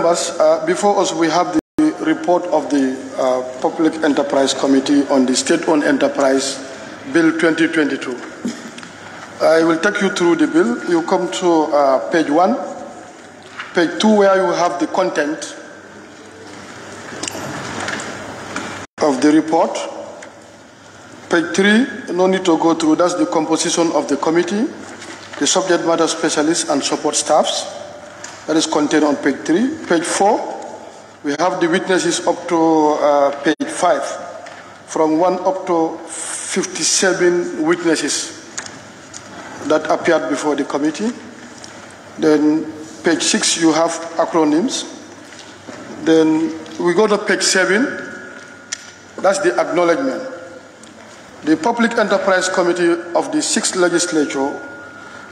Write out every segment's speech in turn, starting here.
members, before us we have the report of the Public Enterprise Committee on the State-Owned Enterprise Bill 2022. I will take you through the bill. You come to page 1, page 2, where you have the content of the report. Page 3, no need to go through, that's the composition of the committee, the subject matter specialists and support staffs. That is contained on page 3. Page 4, we have the witnesses up to page 5, from 1 up to 57 witnesses that appeared before the committee. Then page 6, you have acronyms. Then we go to page 7, that's the acknowledgement. The Public Enterprise Committee of the 6th Legislature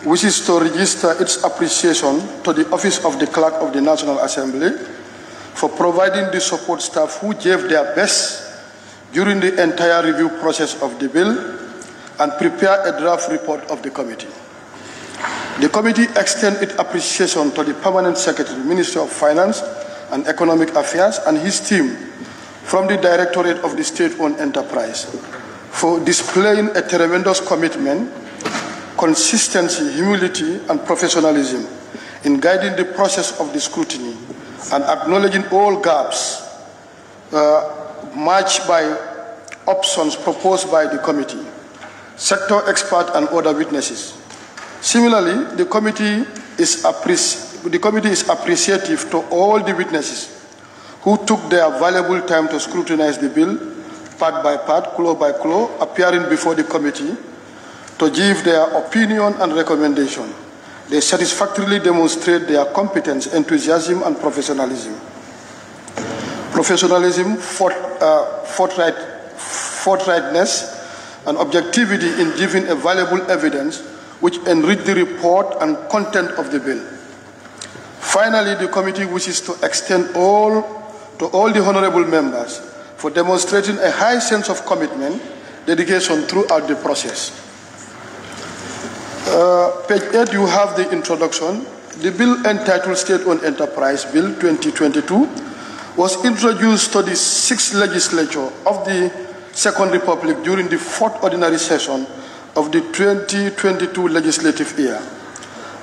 wishes to register its appreciation to the Office of the Clerk of the National Assembly for providing the support staff who gave their best during the entire review process of the bill and prepare a draft report of the committee. The committee extends its appreciation to the Permanent Secretary, Minister of Finance and Economic Affairs, and his team from the Directorate of the State-Owned Enterprise for displaying a tremendous commitment, consistency, humility, and professionalism in guiding the process of the scrutiny and acknowledging all gaps matched by options proposed by the committee, sector experts, and other witnesses. Similarly, the committee is appreciative to all the witnesses who took their valuable time to scrutinize the bill, part by part, clause by clause, appearing before the committee to give their opinion and recommendation. They satisfactorily demonstrate their competence, enthusiasm, and professionalism. Professionalism, forthrightness, and objectivity in giving a valuable evidence which enrich the report and content of the bill. Finally, the committee wishes to extend to all the honorable members for demonstrating a high sense of commitment, dedication throughout the process. Page 8, you have the introduction. The bill entitled State-Owned Enterprise Bill 2022 was introduced to the 6th Legislature of the Second Republic during the 4th Ordinary Session of the 2022 legislative year.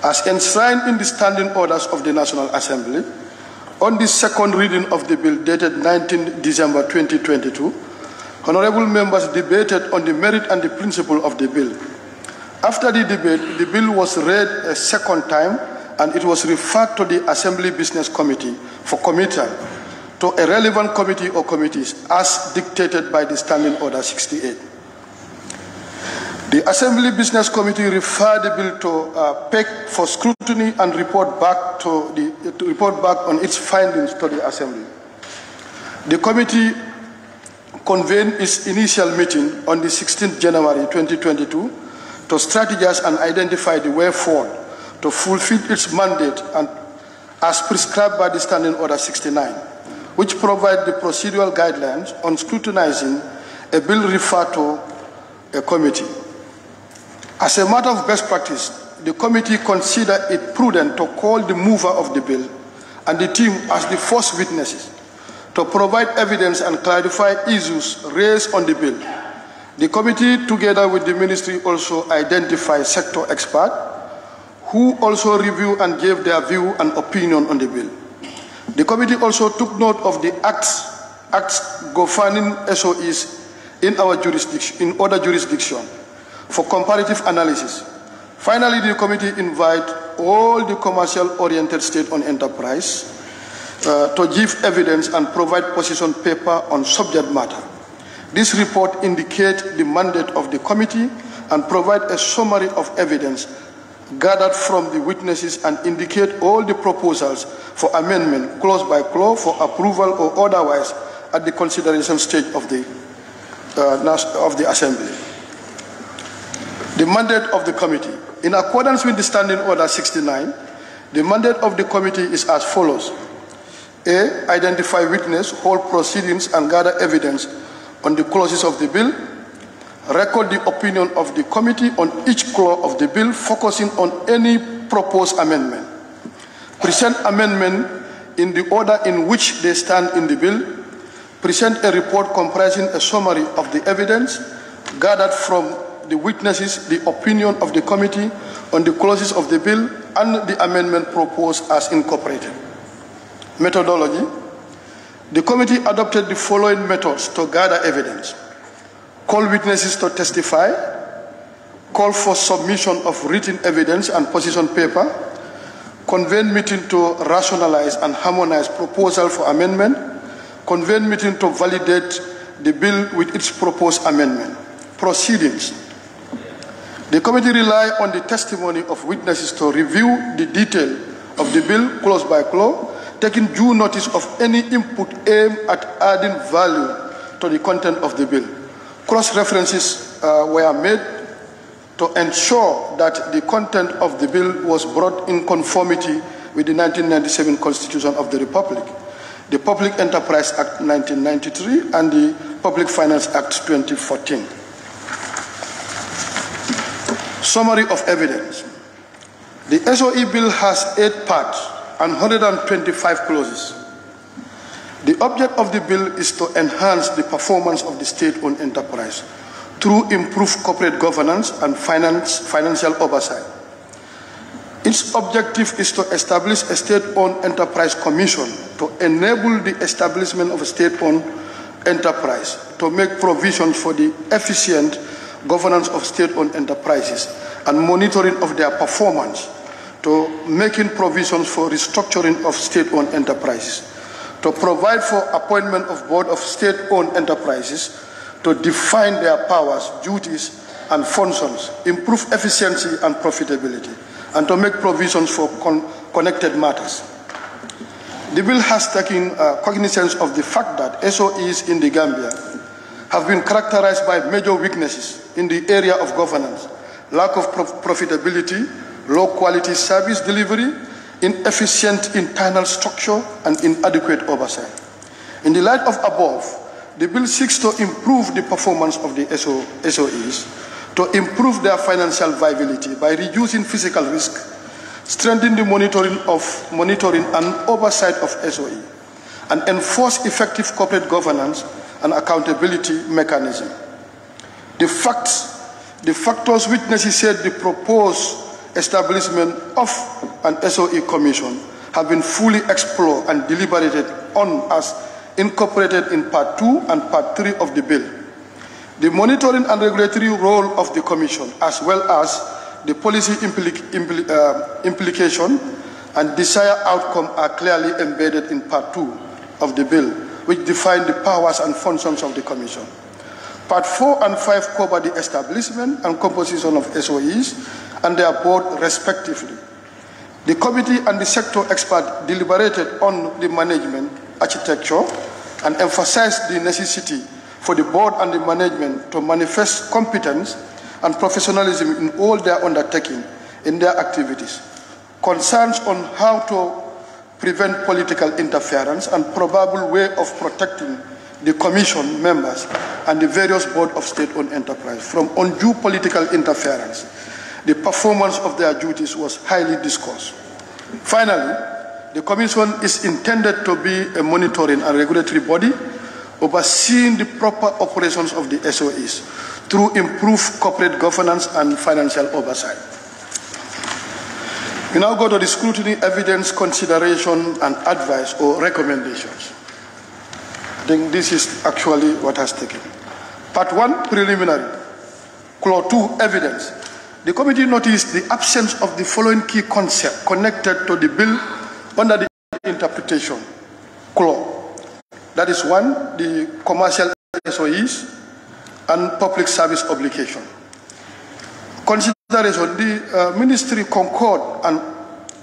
As enshrined in the Standing Orders of the National Assembly, on the second reading of the bill dated 19 December 2022, honorable members debated on the merit and the principle of the bill. After the debate, the bill was read a second time and it was referred to the Assembly Business Committee for committal to a relevant committee or committees as dictated by the Standing Order 68. The Assembly Business Committee referred the bill to 𝒃 for scrutiny and report back on its findings to the Assembly. The committee convened its initial meeting on the 16th January 2022 to strategize and identify the way forward to fulfill its mandate and as prescribed by the Standing Order 69, which provide the procedural guidelines on scrutinizing a bill referred to a committee. As a matter of best practice, the committee considered it prudent to call the mover of the bill and the team as the first witnesses to provide evidence and clarify issues raised on the bill. The committee, together with the ministry, also identified sector experts who also reviewed and gave their view and opinion on the bill. The committee also took note of the acts governing SOEs in other jurisdictions for comparative analysis. Finally, the committee invited all the commercial-oriented state-owned enterprise to give evidence and provide position paper on subject matter. This report indicates the mandate of the committee and provide a summary of evidence gathered from the witnesses and indicate all the proposals for amendment, clause by clause, for approval or otherwise at the consideration stage of the Assembly. The mandate of the committee. In accordance with the Standing Order 69, the mandate of the committee is as follows. A. Identify witness, hold proceedings, and gather evidence on the clauses of the bill. Record the opinion of the committee on each clause of the bill, focusing on any proposed amendment. Present amendment in the order in which they stand in the bill, present a report comprising a summary of the evidence gathered from the witnesses, the opinion of the committee on the clauses of the bill, and the amendment proposed as incorporated. Methodology. The committee adopted the following methods to gather evidence: call witnesses to testify, call for submission of written evidence and position paper, convene meeting to rationalize and harmonize proposal for amendment, convene meeting to validate the bill with its proposed amendment. Proceedings. The committee relied on the testimony of witnesses to review the detail of the bill clause by clause, taking due notice of any input aimed at adding value to the content of the bill. Cross-references were made to ensure that the content of the bill was brought in conformity with the 1997 Constitution of the Republic, the Public Enterprise Act 1993, and the Public Finance Act 2014. Summary of evidence. The SOE bill has 8 parts and 125 clauses. The object of the bill is to enhance the performance of the state-owned enterprise through improved corporate governance and financial oversight. Its objective is to establish a state-owned enterprise commission to enable the establishment of a state-owned enterprise, to make provisions for the efficient governance of state-owned enterprises and monitoring of their performance, to making provisions for restructuring of state-owned enterprises, to provide for appointment of board of state-owned enterprises, to define their powers, duties, and functions, improve efficiency and profitability, and to make provisions for connected matters. The bill has taken cognizance of the fact that SOEs in the Gambia have been characterized by major weaknesses in the area of governance: lack of profitability, low quality service delivery, inefficient internal structure, and inadequate oversight. In the light of above, the bill seeks to improve the performance of the SOEs, to improve their financial viability by reducing physical risk, strengthen the monitoring and oversight of SOE, and enforce effective corporate governance and accountability mechanism. The factors witnesses said the proposed establishment of an SOE commission have been fully explored and deliberated on as incorporated in Part 2 and Part 3 of the bill. The monitoring and regulatory role of the commission, as well as the policy implication and desired outcome, are clearly embedded in Part 2 of the bill, which define the powers and functions of the commission. Part 4 and 5 cover the establishment and composition of SOEs and their board respectively. The committee and the sector expert deliberated on the management architecture and emphasized the necessity for the board and the management to manifest competence and professionalism in all their undertaking in their activities. Concerns on how to prevent political interference and probable way of protecting the commission members and the various board of state-owned enterprise from undue political interference. The performance of their duties was highly discussed. Finally, the commission is intended to be a monitoring and regulatory body overseeing the proper operations of the SOEs through improved corporate governance and financial oversight. We now go to the scrutiny, evidence, consideration, and advice or recommendations. I think this is actually what has taken. Part 1, preliminary. Clause 2, evidence. The committee noticed the absence of the following key concepts connected to the bill under the interpretation clause. That is 1, the commercial SOEs and public service obligation. Consideration, the ministry concurred and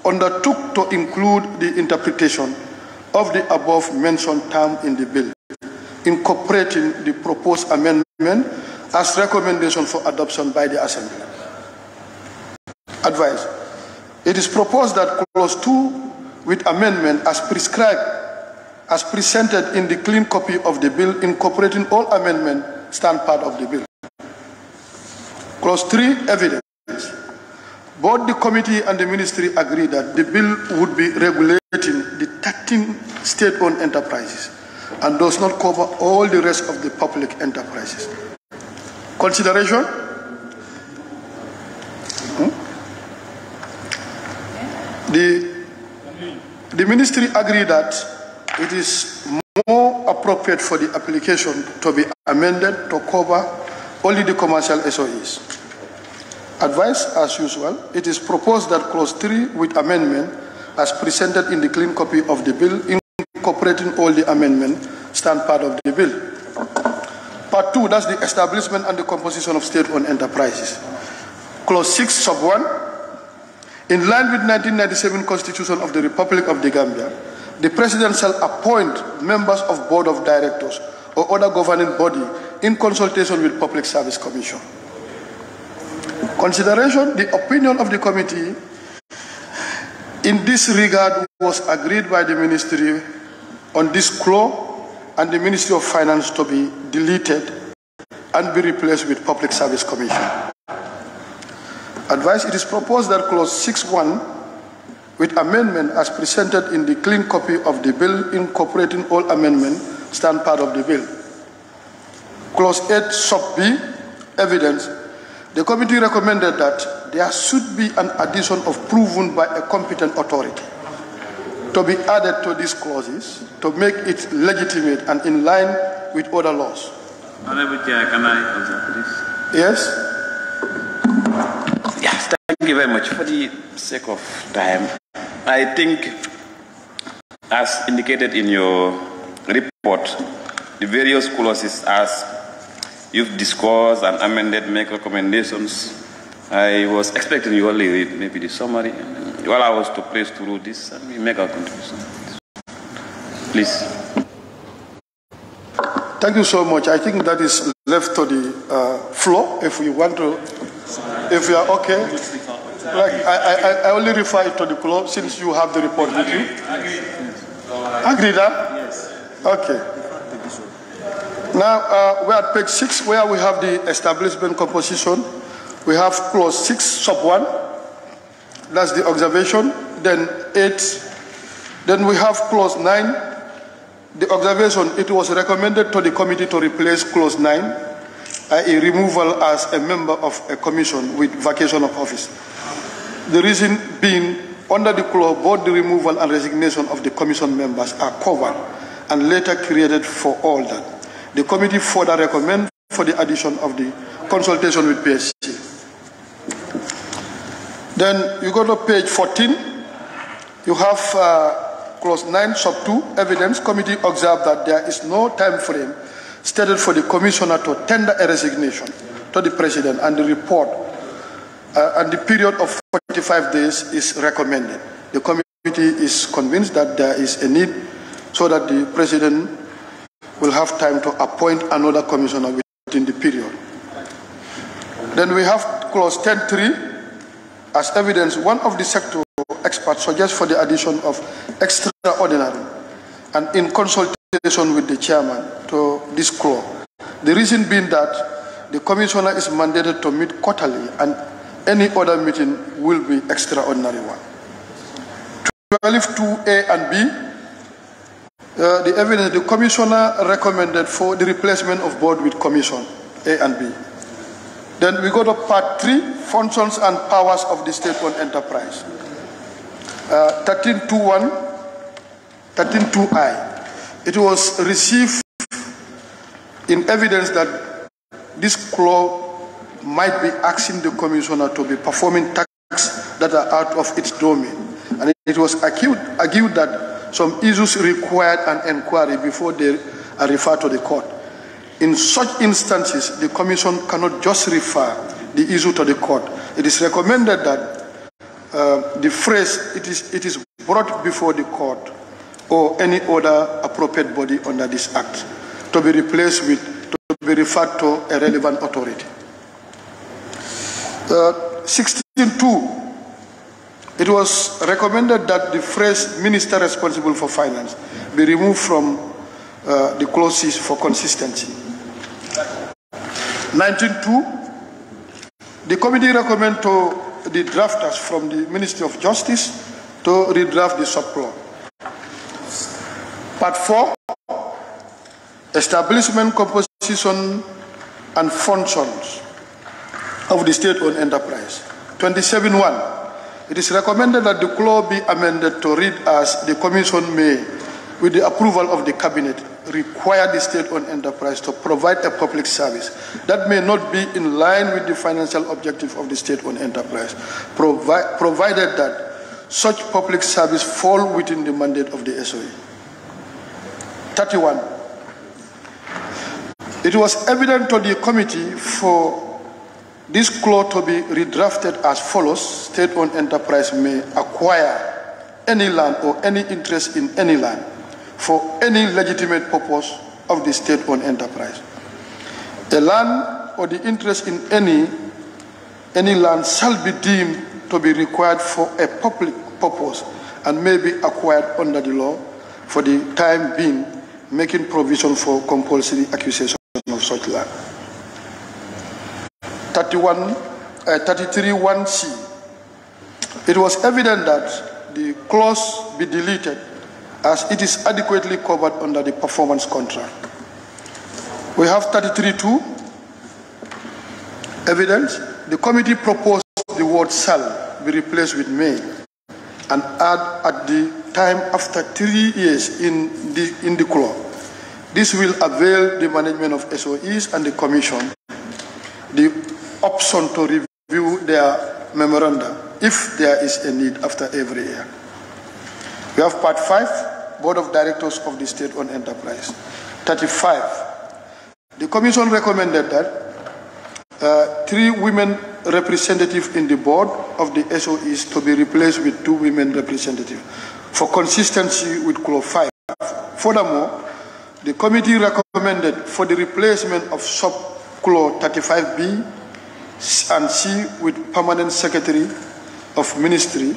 undertook to include the interpretation of the above mentioned term in the bill, incorporating the proposed amendment as recommendation for adoption by the Assembly. Advice. It is proposed that clause 2 with amendment as prescribed, as presented in the clean copy of the bill, incorporating all amendments, stand part of the bill. Clause 3, evidence. Both the committee and the ministry agree that the bill would be regulating the 13 state-owned enterprises and does not cover all the rest of the public enterprises. Consideration? The ministry agreed that it is more appropriate for the application to be amended to cover only the commercial SOEs. Advice, as usual, it is proposed that clause 3 with amendment as presented in the clean copy of the bill, incorporating all the amendments, stand part of the bill. Part 2, that's the establishment and the composition of state-owned enterprises. Clause 6, sub 1, in line with 1997 Constitution of the Republic of the Gambia, the President shall appoint members of Board of Directors or other governing body in consultation with Public Service Commission. Consideration, the opinion of the committee in this regard was agreed by the ministry on this clause and the Ministry of Finance to be deleted and be replaced with Public Service Commission. Advice, it is proposed that clause 6.1 with amendment as presented in the clean copy of the bill, incorporating all amendments, stand part of the bill. Clause 8 sub B, evidence. The committee recommended that there should be an addition of proven by a competent authority to be added to these clauses to make it legitimate and in line with other laws. Honorable Chair, can I answer please? Yes? Yes, thank you very much. For the sake of time, I think, as indicated in your report, the various clauses as you've discussed and amended make recommendations. I was expecting you only read maybe the summary. While I was to place through this and we make our contribution. Please. Thank you so much. I think that is left to the floor if we want to, if you are okay. Like, I only refer it to the floor since you have the report with you. Agree that? Yes. Okay. Now we're at page 6 where we have the establishment composition. We have clause 6 sub 1. That's the observation. Then 8. Then we have clause 9. The observation, it was recommended to the committee to replace clause 9, i.e. removal as a member of a commission with vacation of office. The reason being, under the clause, both the removal and resignation of the commission members are covered and later created for all that. The committee further recommends for the addition of the consultation with PSG. Then you go to page 14, you have clause 9 sub 2, evidence. Committee observed that there is no time frame stated for the commissioner to tender a resignation to the president, and the report and the period of 45 days is recommended. The committee is convinced that there is a need so that the president will have time to appoint another commissioner within the period. Then we have clause 10.3. As evidence, one of the sector experts suggests for the addition of extraordinary and in consultation with the chairman to this clause. The reason being that the commissioner is mandated to meet quarterly and any other meeting will be extraordinary one. 12.2a and b, the evidence, the commissioner recommended for the replacement of board with commission, A and B. Then we go to part 3, functions and powers of the state-owned enterprise. 13.2.1, 13.2i. It was received in evidence that this clause might be asking the commissioner to be performing tasks that are out of its domain. And it was argued that some issues required an inquiry before they are referred to the court. In such instances, the commission cannot just refer the issue to the court. It is recommended that the phrase, it is brought before the court or any other appropriate body under this act to be replaced with, to be referred to a relevant authority. 16.2, it was recommended that the phrase minister responsible for finance be removed from the clauses for consistency. 19.2, the committee recommended to the drafters from the Ministry of Justice to redraft the subclause. Part 4, establishment, composition, and functions of the state-owned enterprise. 27.1, it is recommended that the clause be amended to read as the Commission may, with the approval of the Cabinet, require the state-owned enterprise to provide a public service that may not be in line with the financial objective of the state-owned enterprise, provided that such public service fall within the mandate of the SOE. 31. It was evident to the committee for this clause to be redrafted as follows: state-owned enterprise may acquire any land or any interest in any land for any legitimate purpose of the state-owned enterprise. The land or the interest in any land shall be deemed to be required for a public purpose and may be acquired under the law for the time being, making provision for compulsory acquisition of such land. 33.1c. It was evident that the clause be deleted as it is adequately covered under the performance contract. We have 33.2. Evidence. The committee proposed the word shall be replaced with may and add at the time after 3 years in the clause. This will avail the management of SOEs and the Commission the option to review their memoranda if there is a need after every year. We have Part 5, Board of Directors of the State-Owned Enterprise. 35. The Commission recommended that 3 women representatives in the board of the SOEs to be replaced with 2 women representatives for consistency with Clause 5. Furthermore, the committee recommended for the replacement of sub-clause 35B and C with permanent secretary of ministry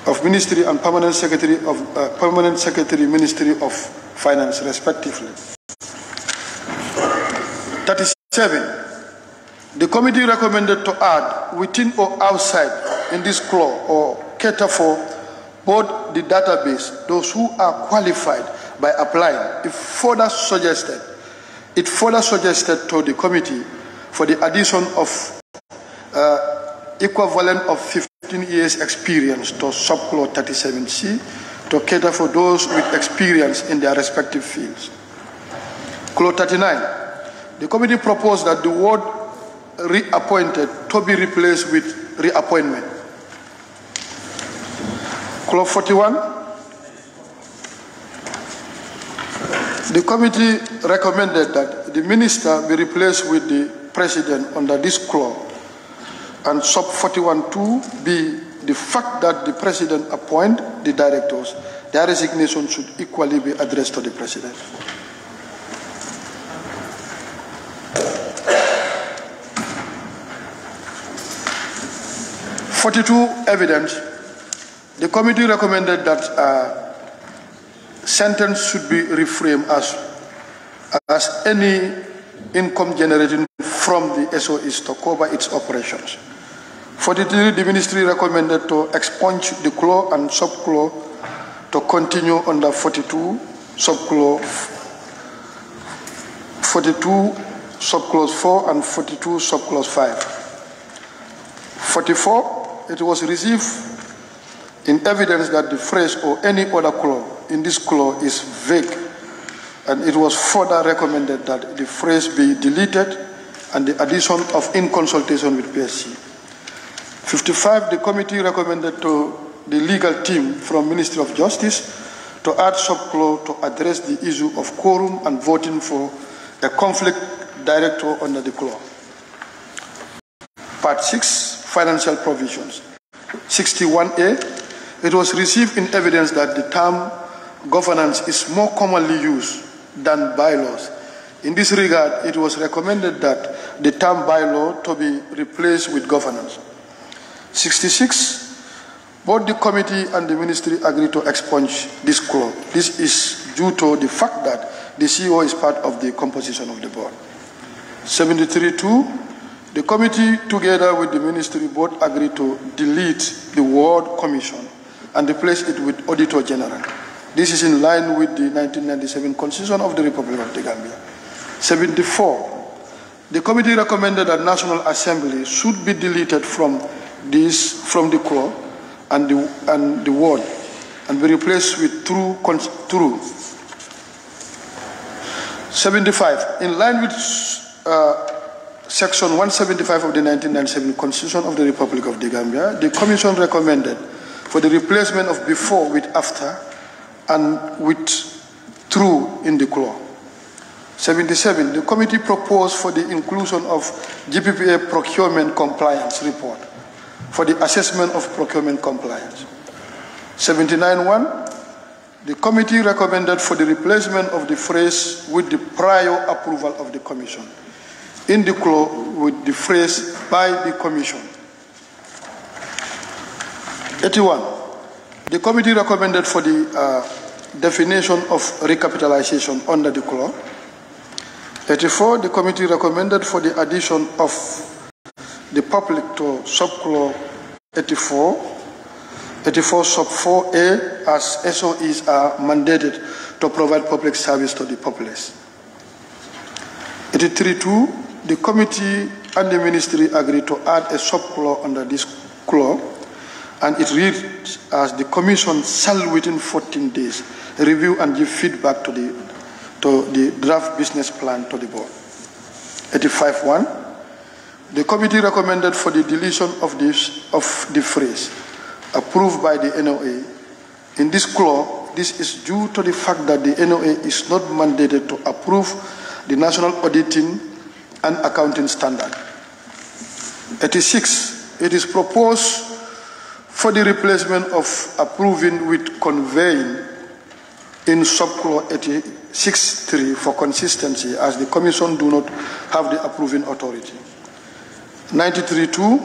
and permanent secretary Ministry of Finance, respectively. 37. The committee recommended to add within or outside in this clause or cater for both the database, those who are qualified by applying. It further suggested to the committee for the addition of equivalent of 15 years experience to sub-clause 37C to cater for those with experience in their respective fields. Clause 39. The committee proposed that the word reappointed to be replaced with reappointment. Clause 41. The committee recommended that the minister be replaced with the president under this clause, and sub 41.2 be the fact that the president appoint the directors. Their resignation should equally be addressed to the president. Evidence. The committee recommended that sentence should be reframed as any income generated from the SOEs to cover its operations. 43, the ministry recommended to expunge the clause and sub-clause to continue under 42, sub-clause 4 and 42, sub-clause 5. 44, it was received in evidence that the phrase or any other clause in this clause is vague, and it was further recommended that the phrase be deleted and the addition of in consultation with PSC. 55, the committee recommended to the legal team from Ministry of Justice to add sub-clause to address the issue of quorum and voting for a conflict director under the clause. Part 6, financial provisions. 61A, it was received in evidence that the term governance is more commonly used than bylaws. In this regard, it was recommended that the term bylaw to be replaced with governance. 66, both the committee and the ministry agreed to expunge this clause. This is due to the fact that the CEO is part of the composition of the board. 73.2, the committee, together with the ministry, both agreed to delete the word commission and replace it with auditor general. This is in line with the 1997 Constitution of the Republic of the Gambia. 74. The committee recommended that National Assembly should be deleted from the 𝒂 and the word and be replaced with through. 75. In line with Section 175 of the 1997 Constitution of the Republic of the Gambia, the Commission recommended for the replacement of before with after and with through in the 𝒂. 77. The committee proposed for the inclusion of GPPA procurement compliance report for the assessment of procurement compliance. 79.1. The committee recommended for the replacement of the phrase with the prior approval of the Commission in the 𝒂 with the phrase by the Commission. 81. The committee recommended for the definition of recapitalization under the 𝒂. 84. The committee recommended for the addition of the public to sub-𝒂 84 sub 4A as SOEs are mandated to provide public service to the populace. 83.2. The committee and the ministry agreed to add a sub-𝒂 under this 𝒂, and it reads as the Commission shall within 14 days review and give feedback to the draft business plan to the board. 85.1. The committee recommended for the deletion of the phrase approved by the NOA. In this 𝒂, this is due to the fact that the NOA is not mandated to approve the national auditing and accounting standard. 86. It is proposed for the replacement of approving with conveying in sub-𝒂 86.3 for consistency, as the Commission do not have the approving authority. 93.2.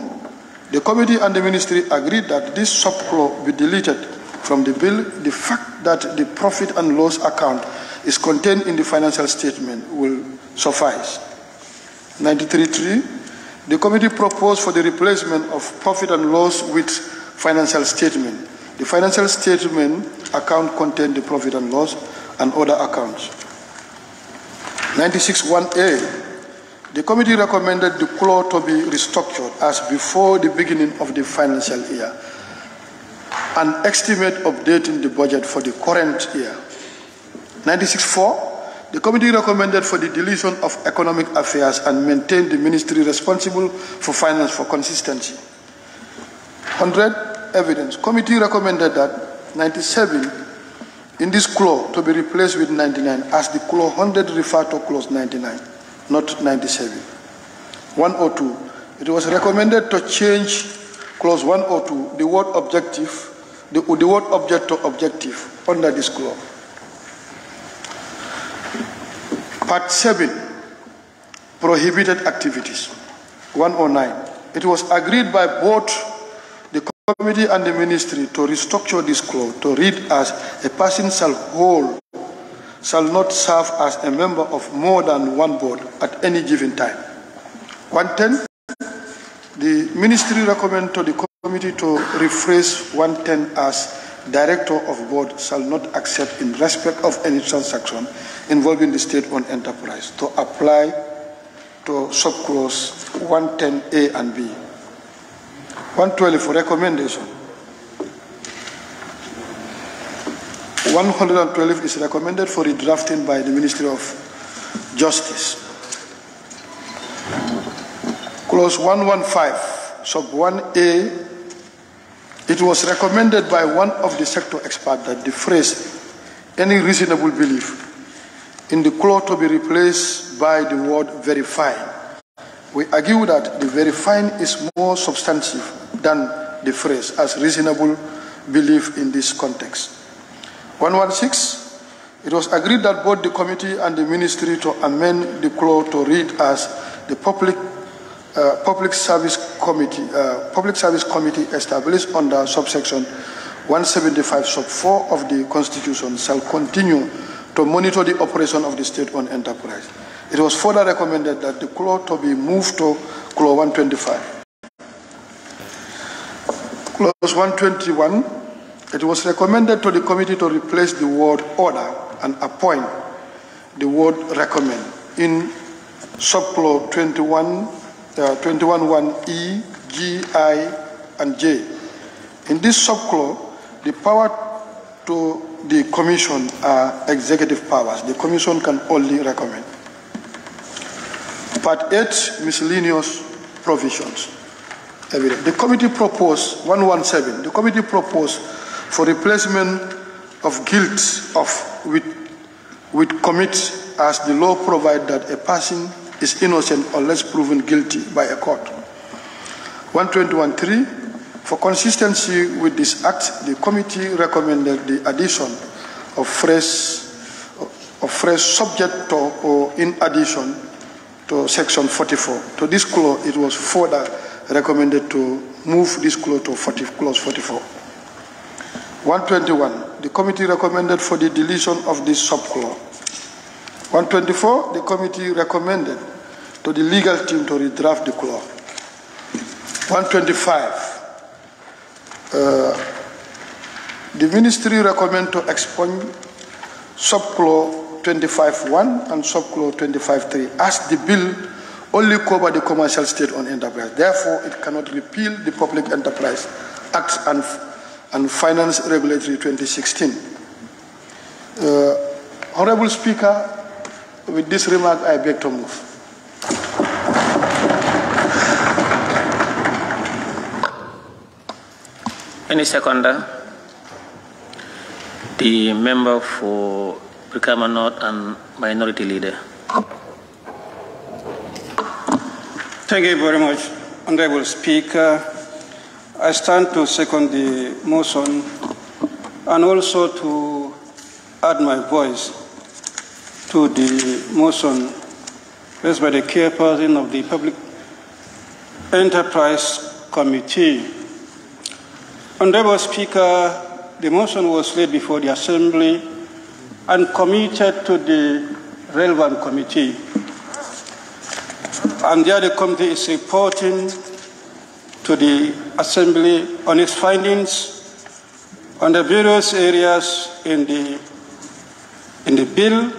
The committee and the ministry agreed that this sub-𝒂 be deleted from the bill. The fact that the profit and loss account is contained in the financial statement will suffice. 93.3. The committee proposed for the replacement of profit and loss with financial statement. The financial statement account contains the profit and loss and other accounts. 96.1a. The committee recommended the 𝒂 to be restructured as before the beginning of the financial year, an estimate updating the budget for the current year. 96.4. The committee recommended for the deletion of economic affairs and maintain the ministry responsible for finance for consistency. 100. Evidence. Committee recommended that 97 in this 𝒂 to be replaced with 99 as the 𝒂 100 refer to clause 99, not 97. 102. It was recommended to change clause 102, the word objective, the word object to objective under this 𝒂. Part 7, prohibited activities. 109. It was agreed by both the committee and the ministry to restructure this 𝒂 to read as a person shall not serve as a member of more than one board at any given time. 110. The ministry recommended to the committee to rephrase 110 as director of board shall not accept in respect of any transaction involving the state-owned enterprise to apply to sub-clause 110A and B. 112 for recommendation. 112 is recommended for redrafting by the Ministry of Justice. Clause 115, sub 1A, it was recommended by one of the sector experts that the phrase, any reasonable belief, in the 𝒂 to be replaced by the word verifying. We argue that the verifying is more substantive than the phrase as reasonable belief in this context. 116, it was agreed that both the committee and the ministry to amend the 𝒂 to read as the Public Service Committee established under subsection 175 sub 4 of the Constitution shall continue to monitor the operation of the state-owned enterprise. It was further recommended that the 𝒂 to be moved to clause 125. Clause 121, It was recommended to the committee to replace the word order and appoint the word recommend in subclause 21(1)(e), (g), (i), and (j). In this subclause, the power to the Commission are executive powers. The Commission can only recommend. Part 8, miscellaneous provisions. The committee proposed 117. The committee proposed for replacement of guilt with commit, as the law provides that a person is innocent unless proven guilty by a court. 121.3. For consistency with this act, the committee recommended the addition of phrase subject to or in addition to section 44. To this clause, it was further recommended to move this clause to clause 44. 121. The committee recommended for the deletion of this subclause. 124. The committee recommended to the legal team to redraft the clause. 125. The ministry recommend to expunge subclause 25.1 and subclause 25.3 as the bill only cover the commercial state-owned enterprise. Therefore, it cannot repeal the Public Enterprise Act and Finance Regulatory 2016. Honorable Speaker, with this remark, I beg to move. Any seconder? The member for Brikama North and Minority Leader. Thank you very much, Honorable Speaker. I stand to second the motion and also to add my voice to the motion raised by the chairperson of the Public Enterprise Committee. Honorable Speaker, the motion was laid before the Assembly and committed to the relevant committee. And there the committee is reporting to the Assembly on its findings on the various areas in the bill.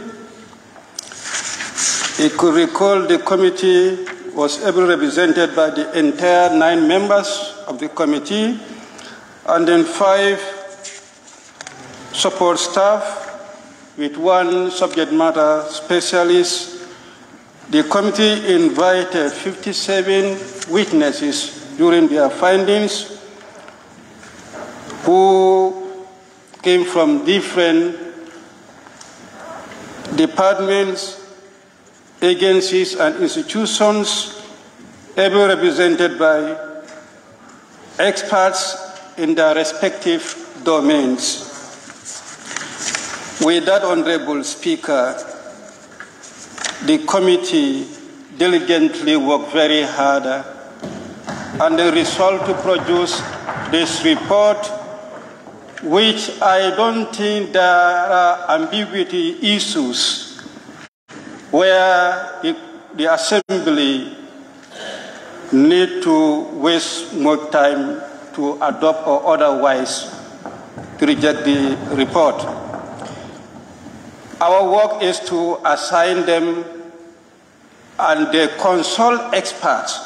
It could recall the committee was ably represented by the entire 9 members of the committee and then 5 support staff with 1 subject matter specialist. The committee invited 57 witnesses during their findings who came from different departments, agencies, and institutions, ably represented by experts in their respective domains. With that, Honorable Speaker, the committee diligently worked very hard and they resolved to produce this report, which I don't think there are ambiguity issues where the Assembly need to waste more time to adopt or otherwise to reject the report. Our work is to assign them and they consult experts.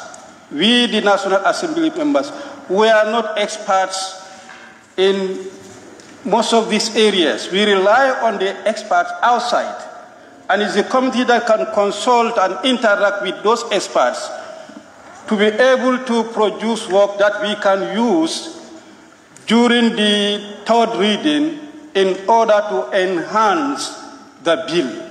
We, the National Assembly members, we are not experts in most of these areas. We rely on the experts outside. And it's a committee that can consult and interact with those experts to be able to produce work that we can use during the 3rd reading in order to enhance the bill.